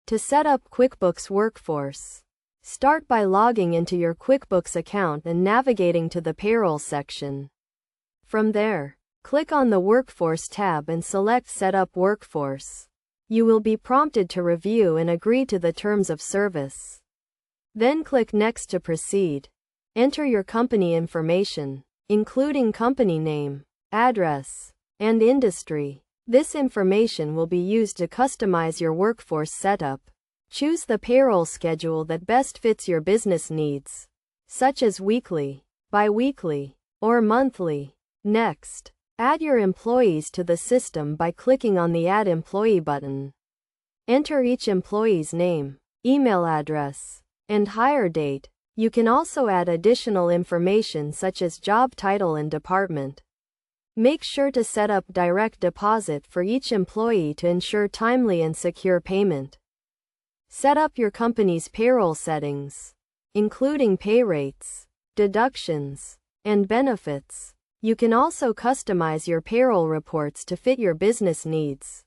To set up QuickBooks Workforce, start by logging into your QuickBooks account and navigating to the Payroll section. From there, click on the Workforce tab and select Set up Workforce. You will be prompted to review and agree to the terms of service. Then click Next to proceed. Enter your company information, including company name, address, and industry. This information will be used to customize your workforce setup. Choose the payroll schedule that best fits your business needs, such as weekly, bi-weekly, or monthly. Next, add your employees to the system by clicking on the Add Employee button. Enter each employee's name, email address, and hire date. You can also add additional information such as job title and department. Make sure to set up direct deposit for each employee to ensure timely and secure payment. Set up your company's payroll settings, including pay rates, deductions, and benefits. You can also customize your payroll reports to fit your business needs.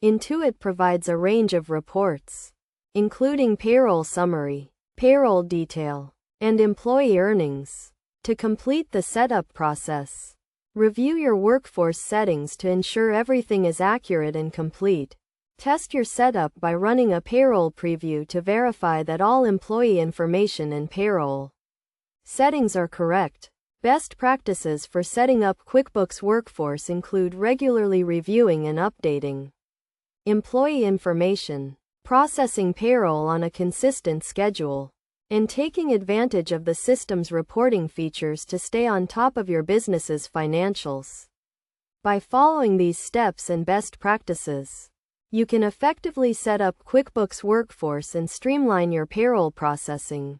Intuit provides a range of reports, including payroll summary, payroll detail, and employee earnings. To complete the setup process, review your workforce settings to ensure everything is accurate and complete. Test your setup by running a payroll preview to verify that all employee information and payroll settings are correct. Best practices for setting up QuickBooks Workforce include regularly reviewing and updating employee information, processing payroll on a consistent schedule, and taking advantage of the system's reporting features to stay on top of your business's financials. By following these steps and best practices, you can effectively set up QuickBooks Workforce and streamline your payroll processing.